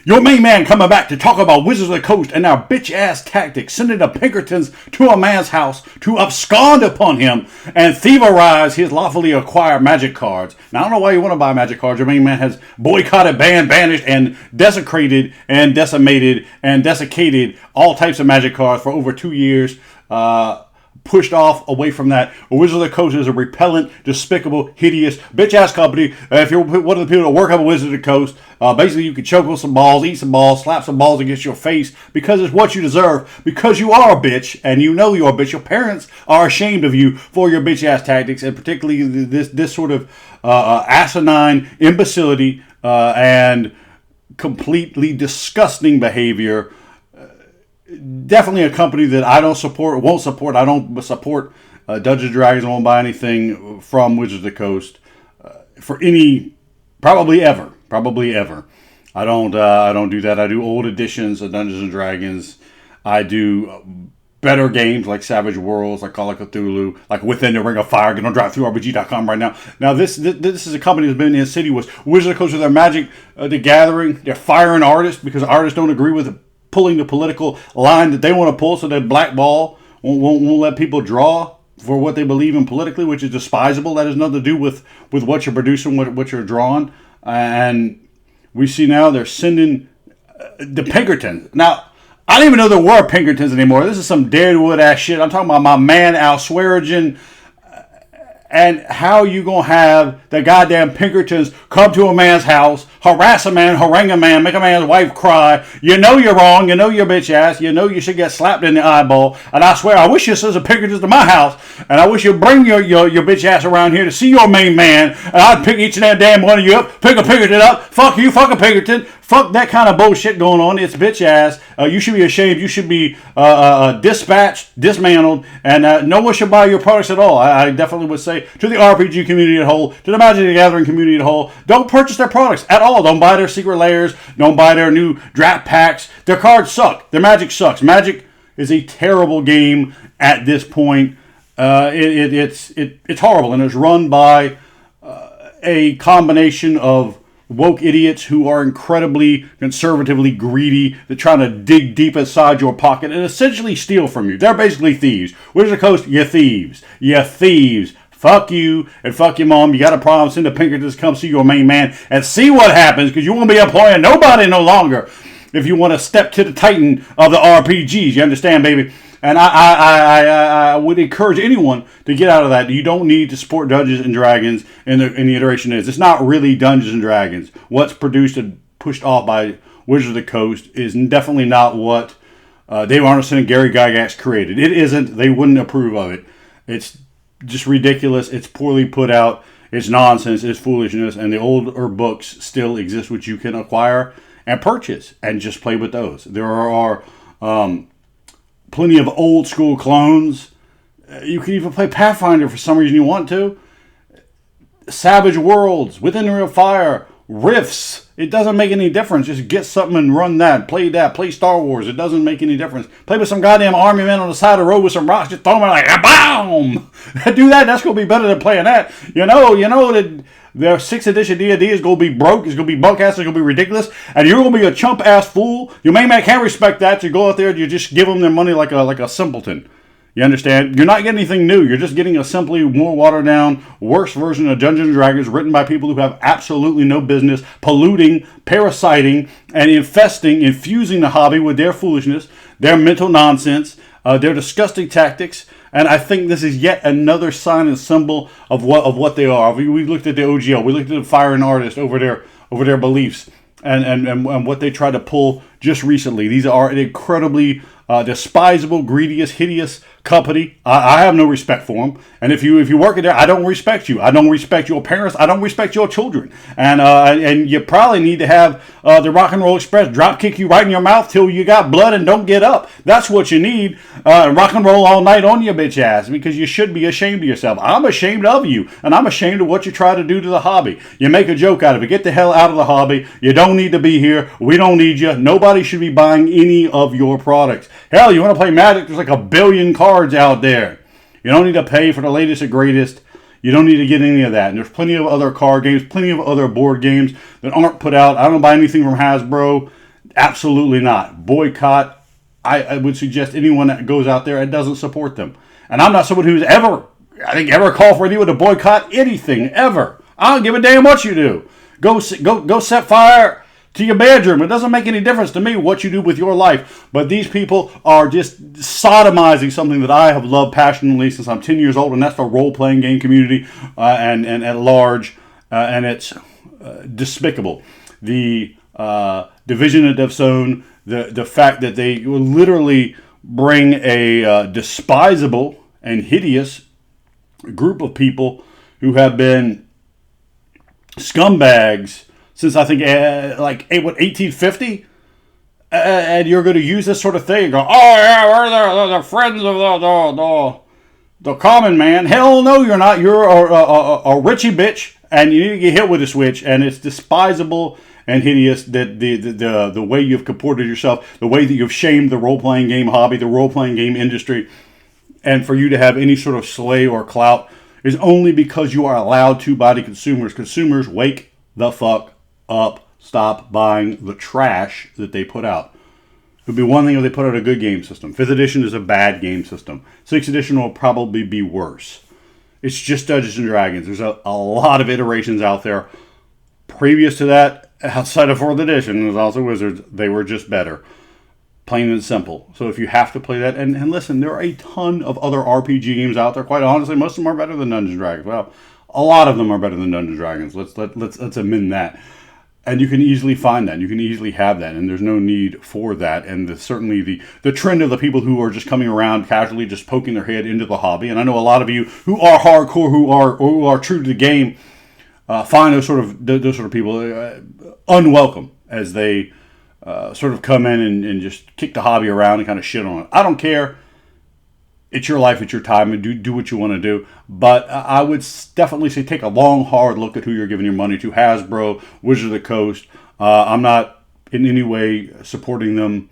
Your main man coming back to talk about Wizards of the Coast and our bitch-ass tactics, sending the Pinkertons to a man's house to abscond upon him and thieverize his lawfully acquired magic cards. Now, I don't know why you want to buy magic cards. Your main man has boycotted, banned, banished, and desecrated, and decimated, and desiccated all types of magic cards for over 2 years. Pushed off away from that. Wizards of the Coast is a repellent, despicable, hideous, bitch-ass company. If you're one of the people that work on Wizards of the Coast, basically you can choke on some balls, eat some balls, slap some balls against your face because it's what you deserve, because you are a bitch, and you know you're a bitch. Your parents are ashamed of you for your bitch-ass tactics, and particularly this sort of asinine imbecility and completely disgusting behavior. Definitely a company that I don't support, won't support. I don't support Dungeons & Dragons. I won't buy anything from Wizards of the Coast for probably ever. I don't do that. I do old editions of Dungeons & Dragons. I do better games like Savage Worlds, like Call of Cthulhu, like Within the Ring of Fire. Get on drive-through-rpg.com right now. Now, this is a company that's been in the city with Wizards of the Coast with their Magic the Gathering. They're firing artists because artists don't agree with pulling the political line that they want to pull, so that blackball won't let people draw for what they believe in politically, which is despisable. That has nothing to do with what you're producing, what you're drawing. And we see now they're sending the Pinkertons. Now, I didn't even know there were Pinkertons anymore. This is some deadwood ass shit. I'm talking about my man Al Swearigan. And how you gonna have the goddamn Pinkertons come to a man's house, harass a man, harangue a man, make a man's wife cry? You know you're wrong. You know you're bitch ass. You know you should get slapped in the eyeball. And I swear, I wish you sent some Pinkertons to my house. And I wish you'd bring your bitch ass around here to see your main man. And I'd pick each and every damn one of you up, pick a Pinkerton up. Fuck you, fuck a Pinkerton. Fuck that kind of bullshit going on. It's bitch ass. You should be ashamed. You should be dispatched, dismantled, and no one should buy your products at all. I definitely would say to the RPG community at whole, to the Magic the Gathering community at whole, don't purchase their products at all. Don't buy their secret layers. Don't buy their new draft packs. Their cards suck. Their Magic sucks. Magic is a terrible game at this point. It's horrible, and it's run by a combination of woke idiots who are incredibly conservatively greedy. They're trying to dig deep inside your pocket and essentially steal from you. They're basically thieves. Wizards of the Coast, you thieves. You thieves. Fuck you and fuck your mom. You got a problem, send the Pinkertons to come see your main man and see what happens, because you won't be employing nobody no longer if you want to step to the titan of the RPGs. You understand, baby? And I would encourage anyone to get out of that. You don't need to support Dungeons and Dragons in the iteration is. It's not really Dungeons and Dragons. What's produced and pushed off by Wizards of the Coast is definitely not what Dave Arneson and Gary Gygax created. It isn't. They wouldn't approve of it. It's just ridiculous. It's poorly put out. It's nonsense. It's foolishness. And the older books still exist, which you can acquire and purchase and just play with those. There are plenty of old school clones. You can even play Pathfinder for some reason you want to. Savage Worlds, Within the Ring of Fire, Rifts. It doesn't make any difference. Just get something and run that. Play Star Wars. It doesn't make any difference. Play with some goddamn army men on the side of the road with some rocks. Just throw them like, boom! Do that. That's going to be better than playing that. You know that their 6th edition D&D is going to be broke. It's going to be bunk ass. It's going to be ridiculous. And you're going to be a chump ass fool. Your main man can't respect that. You go out there and you just give them their money like a simpleton. You understand? You're not getting anything new. You're just getting a simply more watered down, worse version of Dungeons & Dragons written by people who have absolutely no business polluting, parasiting, and infusing the hobby with their foolishness, their mental nonsense, their disgusting tactics. And I think this is yet another sign and symbol of what they are. We looked at the OGL. We looked at the firing artist over their beliefs and what they tried to pull just recently. These are an incredibly despisable, greediest, hideous company. I have no respect for them. And if you work in there, I don't respect you. I don't respect your parents. I don't respect your children. And you probably need to have the Rock and Roll Express drop kick you right in your mouth till you got blood and don't get up. That's what you need. Rock and roll all night on your bitch ass, because you should be ashamed of yourself. I'm ashamed of you, and I'm ashamed of what you try to do to the hobby. You make a joke out of it. Get the hell out of the hobby. You don't need to be here. We don't need you. Nobody should be buying any of your products. Hell, you want to play Magic? There's like 1 billion cards out there. You don't need to pay for the latest and greatest. You don't need to get any of that. And there's plenty of other card games, plenty of other board games that aren't put out. I don't buy anything from Hasbro. Absolutely not. Boycott. I would suggest anyone that goes out there and doesn't support them. And I'm not someone who's ever called for anyone to boycott anything, ever. I don't give a damn what you do. Go set fire to your bedroom. It doesn't make any difference to me what you do with your life. But these people are just sodomizing something that I have loved passionately since I'm 10 years old, and that's the role-playing game community and at large. And it's despicable. The division of DevZone, the fact that they literally bring a despisable and hideous group of people who have been scumbags since I think 1850, and you're going to use this sort of thing and go, oh yeah, we're the friends of the common man. Hell no, you're not. You're a richie bitch, and you need to get hit with a switch. And it's despisable and hideous that the way you've comported yourself, the way that you've shamed the role-playing game hobby, the role-playing game industry, and for you to have any sort of sway or clout is only because you are allowed to by the consumers. Consumers, wake the fuck up. Stop buying the trash that they put out. It would be one thing if they put out a good game system. 5th edition is a bad game system. 6th edition will probably be worse. It's just Dungeons & Dragons. There's a lot of iterations out there. Previous to that, outside of 4th edition, there's also Wizards. They were just better. Plain and simple. So if you have to play that, and listen, there are a ton of other RPG games out there. Quite honestly, most of them are better than Dungeons & Dragons. Well, a lot of them are better than Dungeons & Dragons. Let's amend that. And you can easily find that. You can easily have that. And there's no need for that. And certainly the trend of the people who are just coming around casually, just poking their head into the hobby. And I know a lot of you who are hardcore, who are true to the game, find those sort of people unwelcome as they sort of come in and just kick the hobby around and kind of shit on it. I don't care. It's your life, it's your time, and do what you want to do. But I would definitely say take a long, hard look at who you're giving your money to. Hasbro, Wizards of the Coast. I'm not in any way supporting them,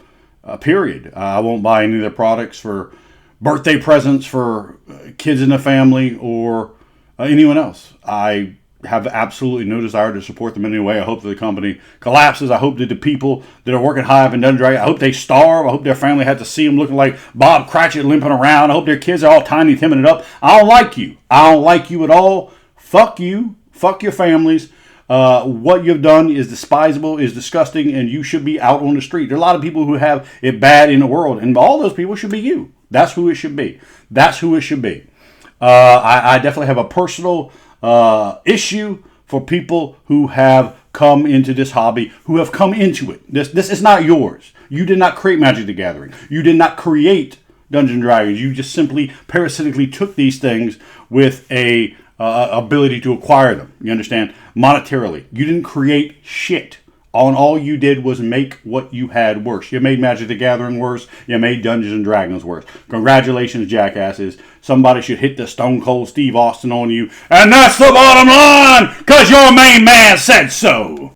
period. I won't buy any of their products for birthday presents for kids in the family or anyone else. I have absolutely no desire to support them in any way. I hope that the company collapses. I hope that the people that are working Hive and Dungeons & Dragons, I hope they starve. I hope their family has to see them looking like Bob Cratchit limping around. I hope their kids are all tiny, timid up. I don't like you. I don't like you at all. Fuck you. Fuck your families. What you've done is despisable, is disgusting, and you should be out on the street. There are a lot of people who have it bad in the world, and all those people should be you. That's who it should be. That's who it should be. I definitely have a personal issue for people who have come into this hobby, who have come into it. This is not yours. You did not create Magic the Gathering. You did not create Dungeons & Dragons. You just simply parasitically took these things with a ability to acquire them. You understand? Monetarily. You didn't create shit. All you did was make what you had worse. You made Magic the Gathering worse. You made Dungeons & Dragons worse. Congratulations, jackasses. Somebody should hit the Stone Cold Steve Austin on you. And that's the bottom line, because your main man said so.